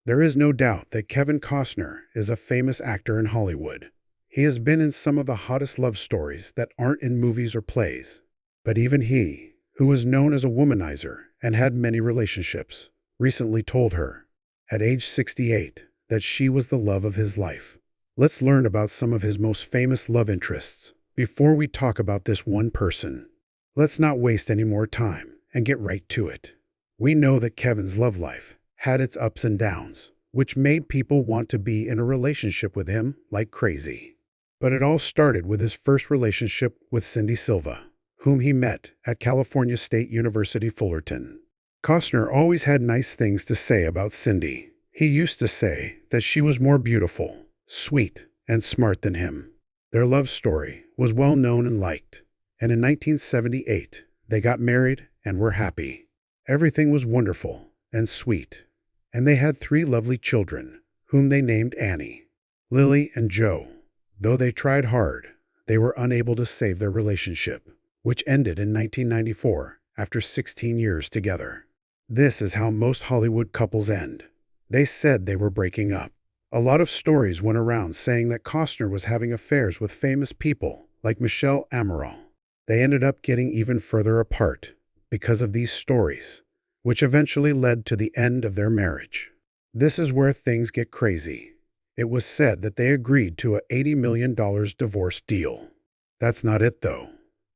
There is no doubt that Kevin Costner is a famous actor in Hollywood. He has been in some of the hottest love stories that aren't in movies or plays. But even he, who was known as a womanizer and had many relationships, recently told her, at age 68, that she was the love of his life. Let's learn about some of his most famous love interests before we talk about this one person. Let's not waste any more time and get right to it. We know that Kevin's love life had its ups and downs, which made people want to be in a relationship with him like crazy. But it all started with his first relationship with Cindy Silva, whom he met at California State University, Fullerton. Costner always had nice things to say about Cindy. He used to say that she was more beautiful, sweet, and smart than him. Their love story was well known and liked, and in 1978, they got married and were happy. Everything was wonderful and sweet, and they had 3 lovely children, whom they named Annie, Lily, and Joe. Though they tried hard, they were unable to save their relationship, which ended in 1994 after 16 years together. This is how most Hollywood couples end. They said they were breaking up. A lot of stories went around saying that Costner was having affairs with famous people like Michelle Amaral. They ended up getting even further apart because of these stories, which eventually led to the end of their marriage. This is where things get crazy. It was said that they agreed to a $80 million divorce deal. That's not it, though.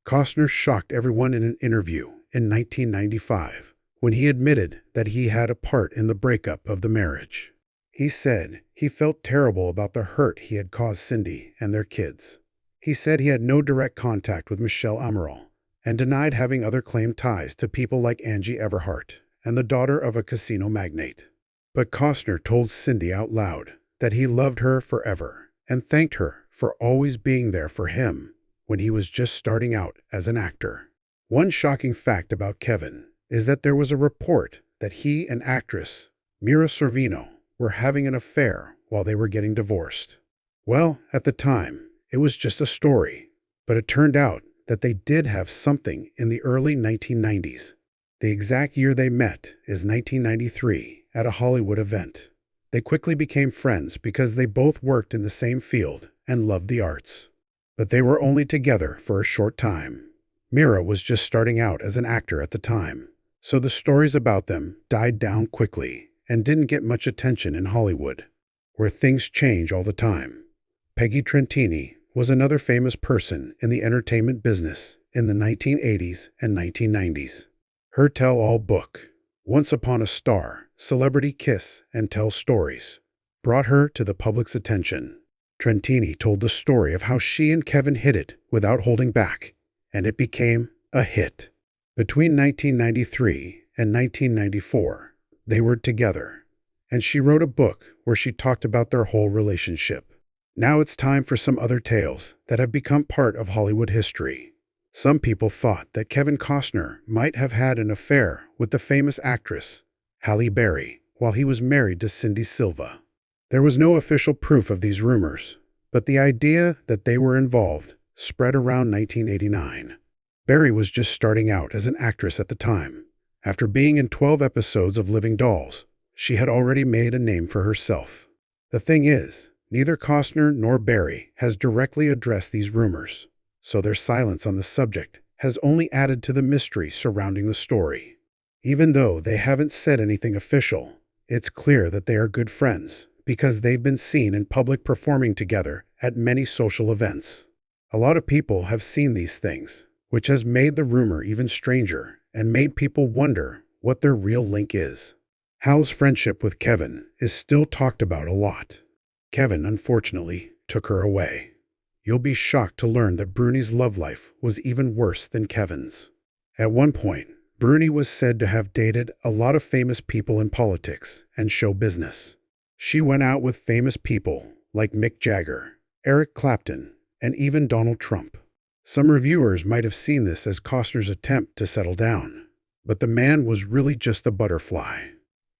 Costner shocked everyone in an interview in 1995 when he admitted that he had a part in the breakup of the marriage. He said he felt terrible about the hurt he had caused Cindy and their kids. He said he had no direct contact with Michelle Amaral and denied having other claimed ties to people like Angie Everhart and the daughter of a casino magnate. But Costner told Cindy out loud that he loved her forever and thanked her for always being there for him when he was just starting out as an actor. One shocking fact about Kevin is that there was a report that he and actress Mira Sorvino were having an affair while they were getting divorced. Well, at the time, it was just a story, but it turned out that they did have something in the early 1990s. The exact year they met is 1993 at a Hollywood event. They quickly became friends because they both worked in the same field and loved the arts. But they were only together for a short time. Mira was just starting out as an actor at the time, so the stories about them died down quickly and didn't get much attention in Hollywood, where things change all the time. Peggy Trentini was another famous person in the entertainment business in the 1980s and 1990s. Her tell-all book, Once Upon a Star, Celebrity Kiss and Tell Stories, brought her to the public's attention. Trentini told the story of how she and Kevin hit it without holding back, and it became a hit. Between 1993 and 1994, they were together, and she wrote a book where she talked about their whole relationship. Now it's time for some other tales that have become part of Hollywood history. Some people thought that Kevin Costner might have had an affair with the famous actress Halle Berry while he was married to Cindy Silva. There was no official proof of these rumors, but the idea that they were involved spread around 1989. Berry was just starting out as an actress at the time. After being in 12 episodes of Living Dolls, she had already made a name for herself. The thing is, neither Costner nor Berry has directly addressed these rumors, so their silence on the subject has only added to the mystery surrounding the story. Even though they haven't said anything official, it's clear that they are good friends because they've been seen in public performing together at many social events. A lot of people have seen these things, which has made the rumor even stranger and made people wonder what their real link is. Hal's friendship with Kevin is still talked about a lot. Kevin, unfortunately, took her away. You'll be shocked to learn that Bruni's love life was even worse than Kevin's. At one point, Bruni was said to have dated a lot of famous people in politics and show business. She went out with famous people like Mick Jagger, Eric Clapton, and even Donald Trump. Some reviewers might have seen this as Costner's attempt to settle down, but the man was really just a butterfly.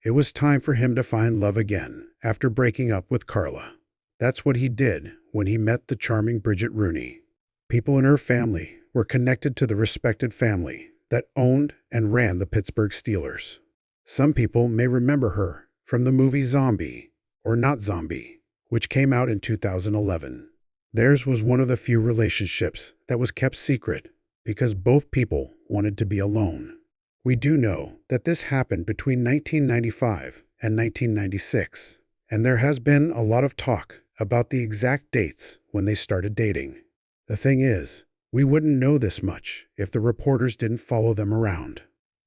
It was time for him to find love again after breaking up with Carla. That's what he did when he met the charming Bridget Rooney. People in her family were connected to the respected family that owned and ran the Pittsburgh Steelers. Some people may remember her from the movie Zombie, or Not Zombie, which came out in 2011. Theirs was one of the few relationships that was kept secret because both people wanted to be alone. We do know that this happened between 1995 and 1996, and there has been a lot of talk about the exact dates when they started dating. The thing is, we wouldn't know this much if the reporters didn't follow them around.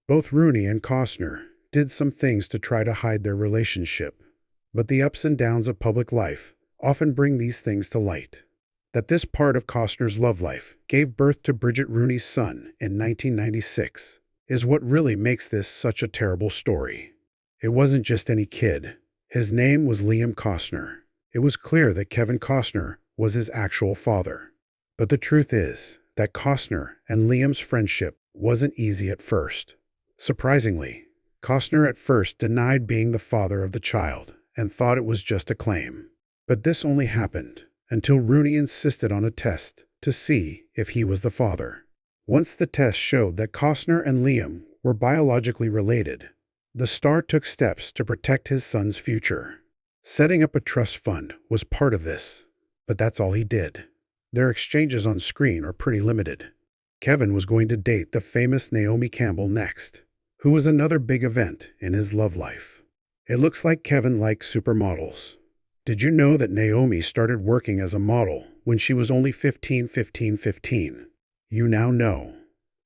Both Rooney and Costner did some things to try to hide their relationship, but the ups and downs of public life often bring these things to light. That this part of Costner's love life gave birth to Bridget Rooney's son in 1996 is what really makes this such a terrible story. It wasn't just any kid. His name was Liam Costner. It was clear that Kevin Costner was his actual father. But the truth is that Costner and Liam's friendship wasn't easy at first. Surprisingly, Costner at first denied being the father of the child and thought it was just a claim. But this only happened until Rooney insisted on a test to see if he was the father. Once the test showed that Costner and Liam were biologically related, the star took steps to protect his son's future. Setting up a trust fund was part of this, but that's all he did. Their exchanges on screen are pretty limited. Kevin was going to date the famous Naomi Campbell next, who was another big event in his love life. It looks like Kevin likes supermodels. Did you know that Naomi started working as a model when she was only 15? You now know.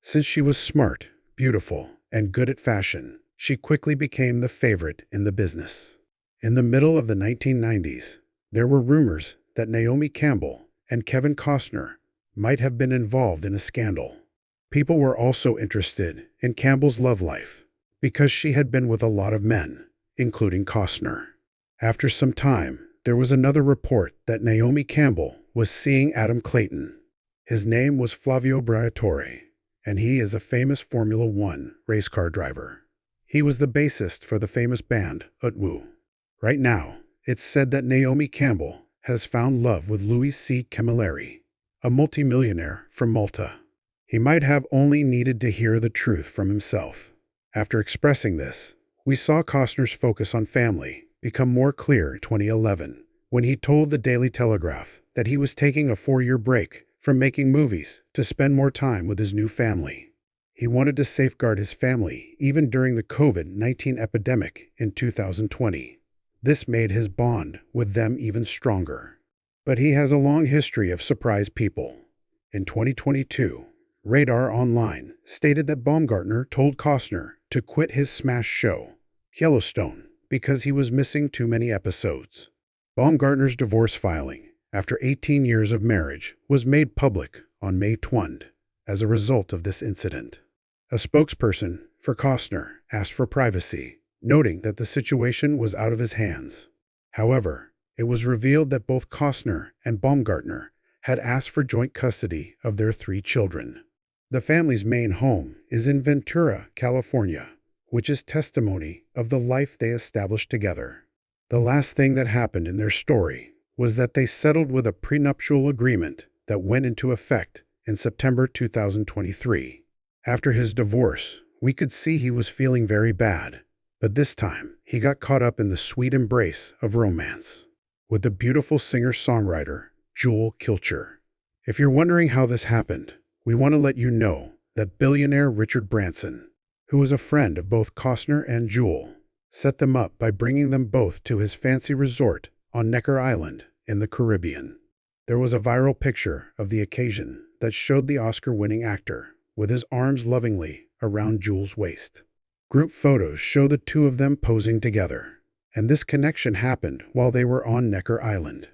Since she was smart, beautiful, and good at fashion, she quickly became the favorite in the business. In the middle of the 1990s, there were rumors that Naomi Campbell and Kevin Costner might have been involved in a scandal. People were also interested in Campbell's love life because she had been with a lot of men, including Costner. After some time, there was another report that Naomi Campbell was seeing Adam Clayton. His name was Flavio Briatore, and he is a famous Formula One race car driver. He was the bassist for the famous band Utwu. Right now, it's said that Naomi Campbell has found love with Louis C. Camilleri, a multimillionaire from Malta. He might have only needed to hear the truth from himself. After expressing this, we saw Costner's focus on family become more clear in 2011, when he told the Daily Telegraph that he was taking a 4-year break from making movies to spend more time with his new family. He wanted to safeguard his family even during the COVID-19 epidemic in 2020. This made his bond with them even stronger. But he has a long history of surprise people. In 2022, Radar Online stated that Baumgartner told Costner to quit his smash show, Yellowstone, because he was missing too many episodes. Baumgartner's divorce filing, after 18 years of marriage, was made public on May 20 as a result of this incident. A spokesperson for Costner asked for privacy, noting that the situation was out of his hands. However, it was revealed that both Costner and Baumgartner had asked for joint custody of their 3 children. The family's main home is in Ventura, California, which is testimony of the life they established together. The last thing that happened in their story was that they settled with a prenuptial agreement that went into effect in September 2023. After his divorce, we could see he was feeling very bad, but this time he got caught up in the sweet embrace of romance with the beautiful singer-songwriter Jewel Kilcher. If you're wondering how this happened, we want to let you know that billionaire Richard Branson, who was a friend of both Costner and Jewel, set them up by bringing them both to his fancy resort on Necker Island in the Caribbean. There was a viral picture of the occasion that showed the Oscar-winning actor with his arms lovingly around Jewel's waist. Group photos show the two of them posing together, and this connection happened while they were on Necker Island.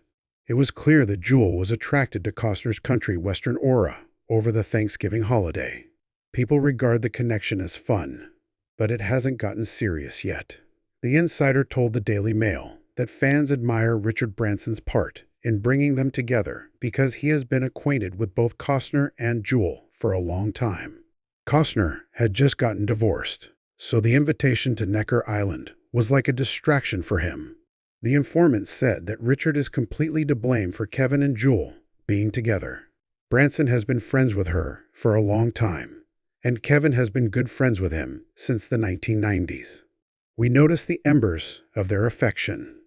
It was clear that Jewel was attracted to Costner's country western aura over the Thanksgiving holiday. People regard the connection as fun, but it hasn't gotten serious yet. The insider told the Daily Mail that fans admire Richard Branson's part in bringing them together because he has been acquainted with both Costner and Jewel for a long time. Costner had just gotten divorced, so the invitation to Necker Island was like a distraction for him. The informant said that Richard is completely to blame for Kevin and Jewel being together. Branson has been friends with her for a long time, and Kevin has been good friends with him since the 1990s. We notice the embers of their affection.